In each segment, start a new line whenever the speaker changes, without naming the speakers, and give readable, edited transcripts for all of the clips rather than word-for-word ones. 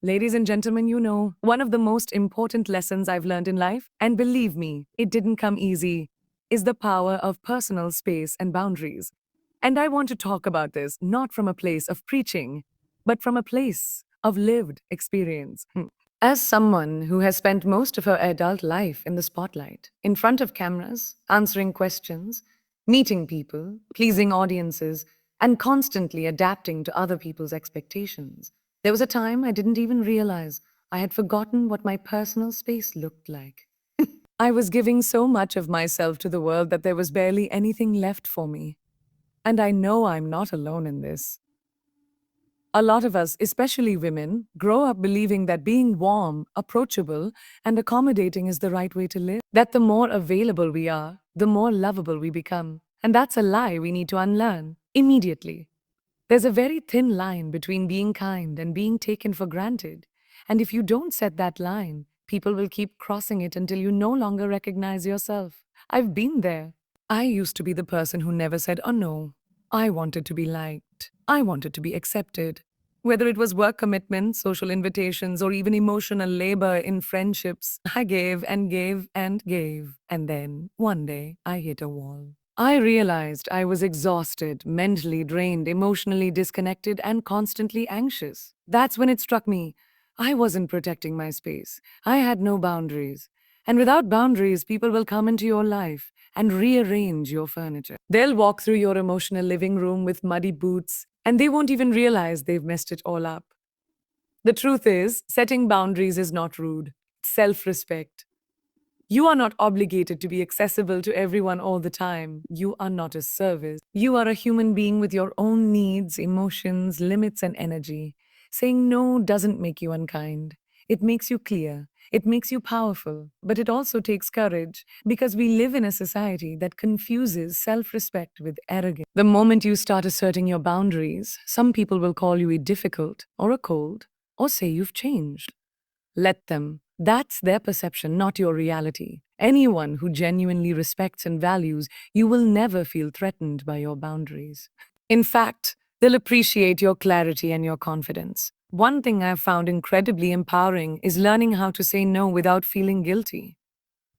Ladies and gentlemen, one of the most important lessons I've learned in life, and believe me, it didn't come easy, is the power of personal space and boundaries. And I want to talk about this not from a place of preaching, but from a place of lived experience. As someone who has spent most of her adult life in the spotlight, in front of cameras, answering questions, meeting people, pleasing audiences, and constantly adapting to other people's expectations, there was a time I didn't even realize I had forgotten what my personal space looked like. I was giving so much of myself to the world that there was barely anything left for me. And I know I'm not alone in this. A lot of us, especially women, grow up believing that being warm, approachable, and accommodating is the right way to live. That the more available we are, the more lovable we become. And that's a lie we need to unlearn immediately. There's a very thin line between being kind and being taken for granted. And if you don't set that line, people will keep crossing it until you no longer recognize yourself. I've been there. I used to be the person who never said, oh no. I wanted to be liked. I wanted to be accepted. Whether it was work commitments, social invitations, or even emotional labor in friendships, I gave and gave and gave. And then, one day, I hit a wall. I realized I was exhausted, mentally drained, emotionally disconnected, and constantly anxious. That's when it struck me. I wasn't protecting my space. I had no boundaries. And without boundaries, people will come into your life and rearrange your furniture. They'll walk through your emotional living room with muddy boots, and they won't even realize they've messed it all up. The truth is, setting boundaries is not rude, it's self-respect. You are not obligated to be accessible to everyone all the time. You are not a service. You are a human being with your own needs, emotions, limits, and energy. Saying no doesn't make you unkind. It makes you clear. It makes you powerful. But it also takes courage because we live in a society that confuses self-respect with arrogance. The moment you start asserting your boundaries, some people will call you a difficult or a cold or say you've changed. Let them. That's their perception, not your reality. Anyone who genuinely respects and values you will never feel threatened by your boundaries. In fact, they'll appreciate your clarity and your confidence. One thing I've found incredibly empowering is learning how to say no without feeling guilty.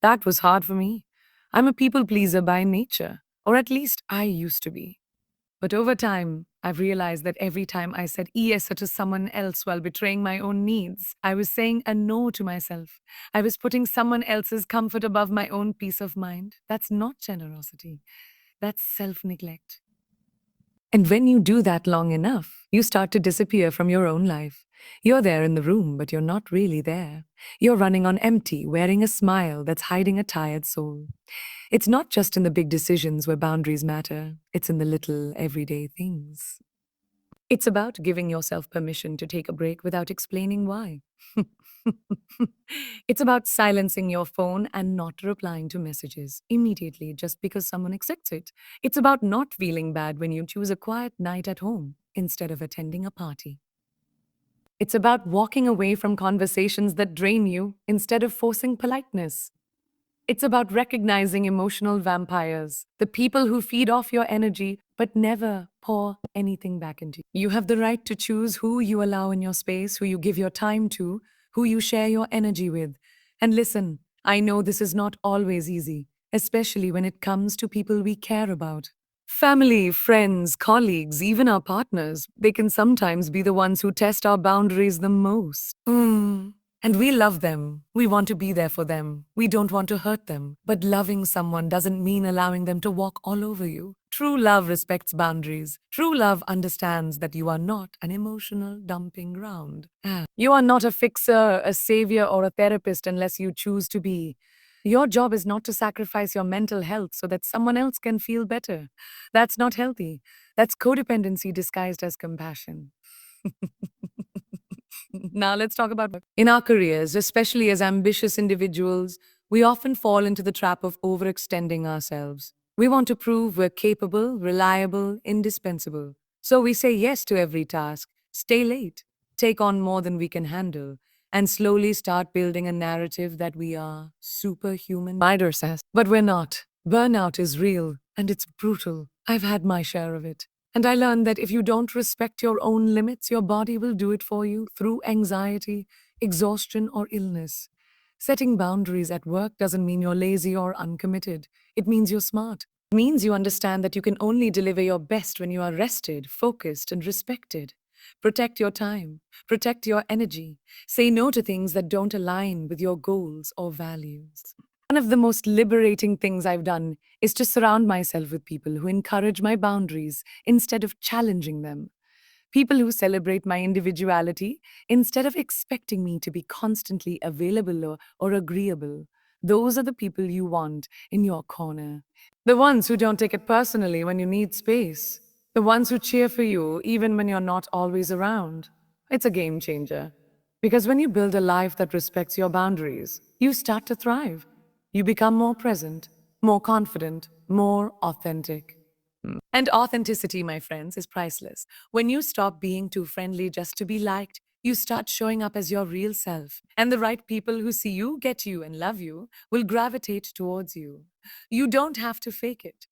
That was hard for me. I'm a people pleaser by nature, or at least I used to be. But over time, I've realized that every time I said yes to someone else while betraying my own needs, I was saying a no to myself. I was putting someone else's comfort above my own peace of mind. That's not generosity. That's self-neglect. And when you do that long enough, you start to disappear from your own life. You're there in the room, but you're not really there. You're running on empty, wearing a smile that's hiding a tired soul. It's not just in the big decisions where boundaries matter, it's in the little, everyday things. It's about giving yourself permission to take a break without explaining why. It's about silencing your phone and not replying to messages immediately just because someone accepts it. It's about not feeling bad when you choose a quiet night at home instead of attending a party. It's about walking away from conversations that drain you instead of forcing politeness. It's about recognizing emotional vampires, the people who feed off your energy but never pour anything back into you. You have the right to choose who you allow in your space, who you give your time to, who you share your energy with. And listen, I know this is not always easy, especially when it comes to people we care about. Family, friends, colleagues, even our partners, they can sometimes be the ones who test our boundaries the most. And we love them. We want to be there for them. We don't want to hurt them. But loving someone doesn't mean allowing them to walk all over you. True love respects boundaries. True love understands that you are not an emotional dumping ground. You are not a fixer, a savior, or a therapist unless you choose to be. Your job is not to sacrifice your mental health so that someone else can feel better. That's not healthy. That's codependency disguised as compassion. Now let's talk about work. In our careers, especially as ambitious individuals, we often fall into the trap of overextending ourselves. We want to prove we're capable, reliable, indispensable. So we say yes to every task, stay late, take on more than we can handle, and slowly start building a narrative that we are superhuman. Mider says. But we're not. Burnout is real, and it's brutal. I've had my share of it. And I learned that if you don't respect your own limits, your body will do it for you through anxiety, exhaustion, or illness. Setting boundaries at work doesn't mean you're lazy or uncommitted. It means you're smart. It means you understand that you can only deliver your best when you are rested, focused, and respected. Protect your time, protect your energy. Say no to things that don't align with your goals or values. One of the most liberating things I've done is to surround myself with people who encourage my boundaries instead of challenging them. People who celebrate my individuality instead of expecting me to be constantly available or agreeable. Those are the people you want in your corner. The ones who don't take it personally when you need space. The ones who cheer for you even when you're not always around. It's a game changer. Because when you build a life that respects your boundaries, you start to thrive. You become more present, more confident, more authentic. And authenticity, my friends, is priceless. When you stop being too friendly just to be liked, you start showing up as your real self. And the right people who see you, get you, and love you will gravitate towards you. You don't have to fake it.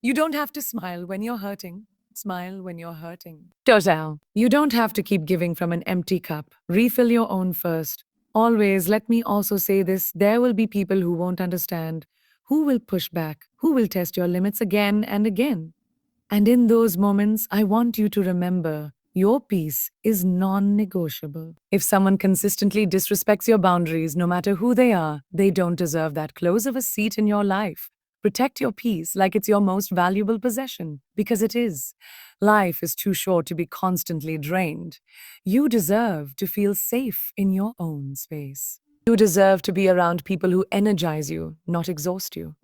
You don't have to smile when you're hurting. Smile when you're hurting. Total. You don't have to keep giving from an empty cup. Refill your own first. Always, let me also say this, there will be people who won't understand, who will push back, who will test your limits again and again. And in those moments, I want you to remember your peace is non negotiable. If someone consistently disrespects your boundaries, no matter who they are, they don't deserve that close of a seat in your life. Protect your peace like it's your most valuable possession, because it is. Life is too short to be constantly drained. You deserve to feel safe in your own space. You deserve to be around people who energize you, not exhaust you.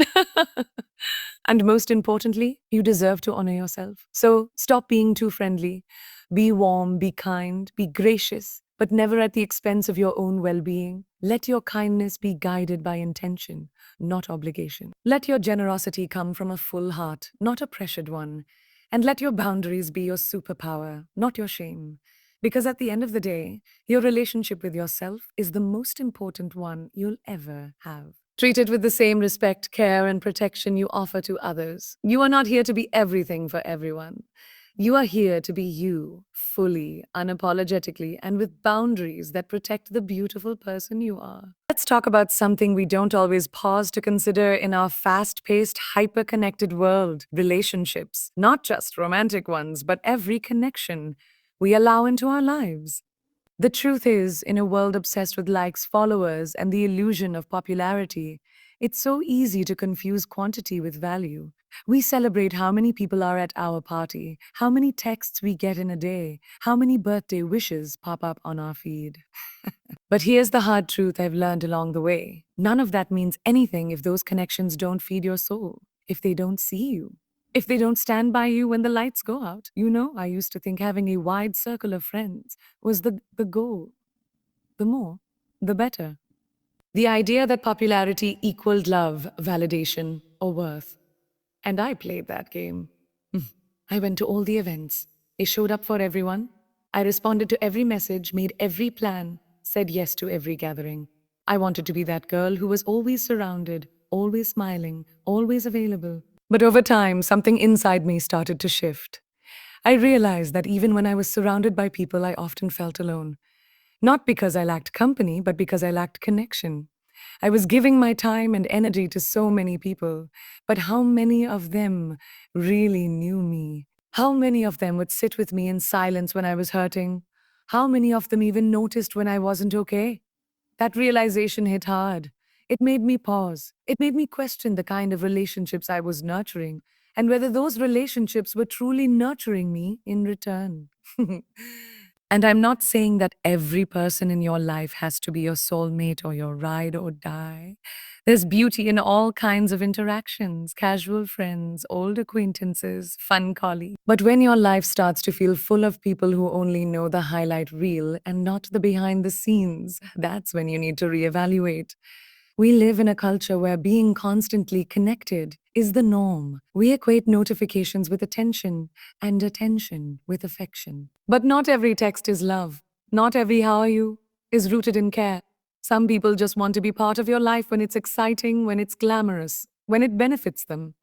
And most importantly, you deserve to honor yourself. So stop being too friendly. Be warm, be kind, be gracious, but never at the expense of your own well being. Let your kindness be guided by intention, not obligation. Let your generosity come from a full heart, not a pressured one. And let your boundaries be your superpower, not your shame. Because at the end of the day, your relationship with yourself is the most important one you'll ever have. Treat it with the same respect, care, and protection you offer to others. You are not here to be everything for everyone. You are here to be you, fully, unapologetically, and with boundaries that protect the beautiful person you are. Let's talk about something we don't always pause to consider in our fast paced, hyper connected world: relationships. Not just romantic ones, but every connection we allow into our lives. The truth is, in a world obsessed with likes, followers, and the illusion of popularity, it's so easy to confuse quantity with value. We celebrate how many people are at our party, how many texts we get in a day, how many birthday wishes pop up on our feed. But here's the hard truth I've learned along the way. None of that means anything if those connections don't feed your soul, if they don't see you, if they don't stand by you when the lights go out. I used to think having a wide circle of friends was the goal. The more, the better. The idea that popularity equaled love, validation, or worth. And I played that game. I went to all the events. I showed up for everyone. I responded to every message, made every plan, said yes to every gathering. I wanted to be that girl who was always surrounded, always smiling, always available. But over time, something inside me started to shift. I realized that even when I was surrounded by people, I often felt alone. Not because I lacked company, but because I lacked connection. I was giving my time and energy to so many people, but how many of them really knew me? How many of them would sit with me in silence when I was hurting? How many of them even noticed when I wasn't okay? That realization hit hard. It made me pause. It made me question the kind of relationships I was nurturing and whether those relationships were truly nurturing me in return. And I'm not saying that every person in your life has to be your soulmate or your ride or die. There's beauty in all kinds of interactions: casual friends, old acquaintances, fun colleagues. But when your life starts to feel full of people who only know the highlight reel and not the behind the scenes, that's when you need to reevaluate. We live in a culture where being constantly connected is the norm. We equate notifications with attention and attention with affection. But not every text is love. Not every "how are you" is rooted in care. Some people just want to be part of your life when it's exciting, when it's glamorous, when it benefits them.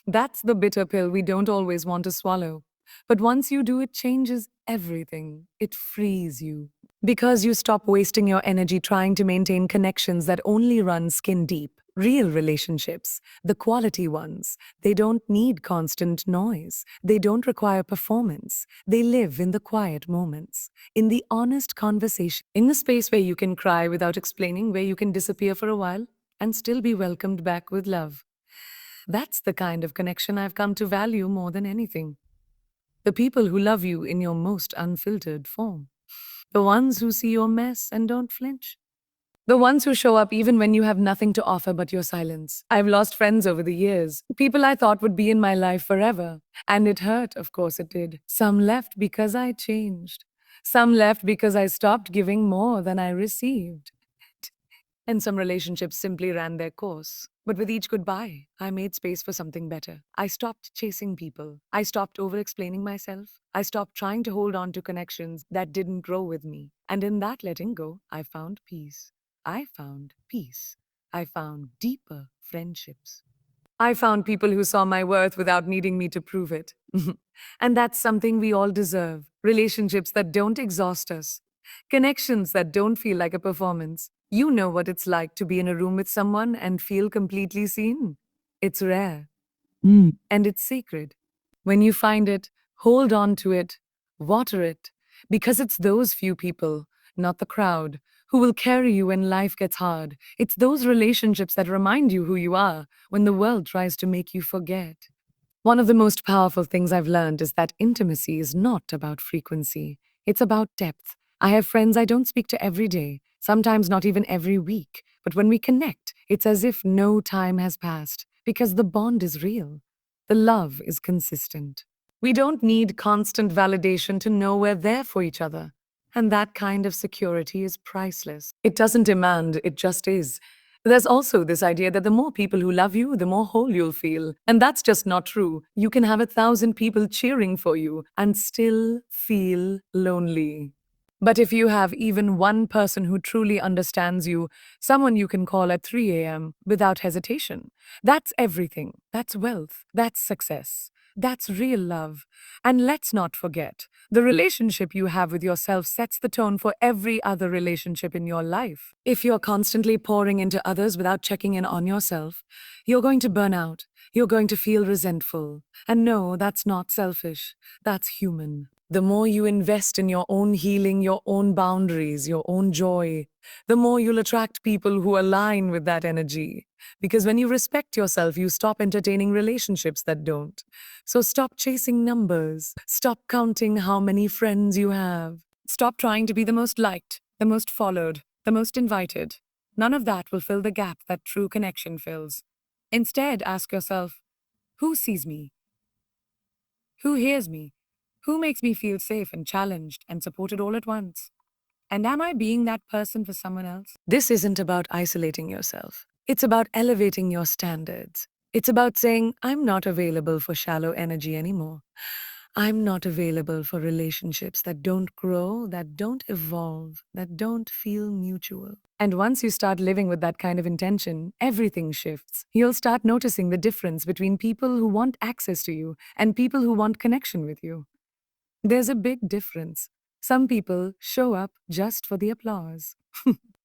That's the bitter pill we don't always want to swallow. But once you do, it changes everything. It frees you. Because you stop wasting your energy trying to maintain connections that only run skin deep. Real relationships, the quality ones, they don't need constant noise. They don't require performance. They live in the quiet moments, in the honest conversation, in the space where you can cry without explaining, where you can disappear for a while and still be welcomed back with love. That's the kind of connection I've come to value more than anything. The people who love you in your most unfiltered form. The ones who see your mess and don't flinch. The ones who show up even when you have nothing to offer but your silence. I've lost friends over the years, people I thought would be in my life forever. And it hurt, of course it did. Some left because I changed. Some left because I stopped giving more than I received. And some relationships simply ran their course. But with each goodbye, I made space for something better. I stopped chasing people. I stopped over explaining myself. I stopped trying to hold on to connections that didn't grow with me. And in that letting go, I found peace. I found peace. I found deeper friendships. I found people who saw my worth without needing me to prove it. And that's something we all deserve. Relationships that don't exhaust us. Connections that don't feel like a performance. You know what it's like to be in a room with someone and feel completely seen. It's rare. And it's sacred. When you find it, hold on to it, water it, because it's those few people, not the crowd, who will carry you when life gets hard. It's those relationships that remind you who you are when the world tries to make you forget. One of the most powerful things I've learned is that intimacy is not about frequency, it's about depth. I have friends I don't speak to every day, sometimes not even every week, but when we connect, it's as if no time has passed, because the bond is real. The love is consistent. We don't need constant validation to know we're there for each other. And that kind of security is priceless. It doesn't demand, it just is. There's also this idea that the more people who love you, the more whole you'll feel. And that's just not true. You can have 1,000 people cheering for you and still feel lonely. But if you have even one person who truly understands you, someone you can call at 3 a.m. without hesitation, that's everything. That's wealth. That's success. That's real love. And let's not forget, the relationship you have with yourself sets the tone for every other relationship in your life. If you're constantly pouring into others without checking in on yourself, you're going to burn out. You're going to feel resentful. And no, that's not selfish. That's human. The more you invest in your own healing, your own boundaries, your own joy, the more you'll attract people who align with that energy. Because when you respect yourself, you stop entertaining relationships that don't. So stop chasing numbers. Stop counting how many friends you have. Stop trying to be the most liked, the most followed, the most invited. None of that will fill the gap that true connection fills. Instead, ask yourself, who sees me? Who hears me? Who makes me feel safe and challenged and supported all at once? And am I being that person for someone else? This isn't about isolating yourself. It's about elevating your standards. It's about saying, I'm not available for shallow energy anymore. I'm not available for relationships that don't grow, that don't evolve, that don't feel mutual. And once you start living with that kind of intention, everything shifts. You'll start noticing the difference between people who want access to you and people who want connection with you. There's a big difference. Some people show up just for the applause.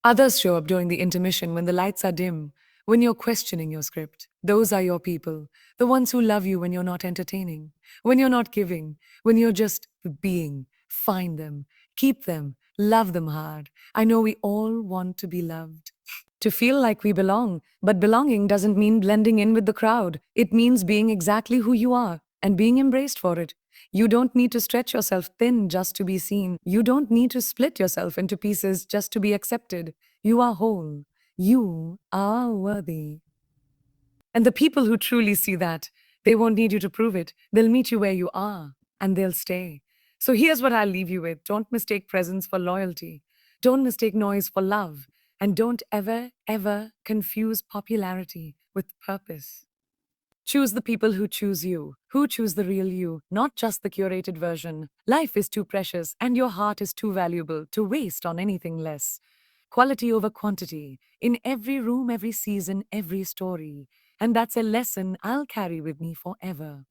Others show up during the intermission when the lights are dim, when you're questioning your script. Those are your people, the ones who love you when you're not entertaining, when you're not giving, when you're just being. Find them, keep them, love them hard. I know we all want to be loved, to feel like we belong, but belonging doesn't mean blending in with the crowd. It means being exactly who you are and being embraced for it. You don't need to stretch yourself thin just to be seen. You don't need to split yourself into pieces just to be accepted. You are whole. You are worthy. And the people who truly see that, they won't need you to prove it. They'll meet you where you are, and they'll stay. So here's what I'll leave you with. Don't mistake presence for loyalty. Don't mistake noise for love. And don't ever, ever confuse popularity with purpose. Choose the people who choose you, who choose the real you, not just the curated version. Life is too precious, and your heart is too valuable to waste on anything less. Quality over quantity, in every room, every season, every story. And that's a lesson I'll carry with me forever.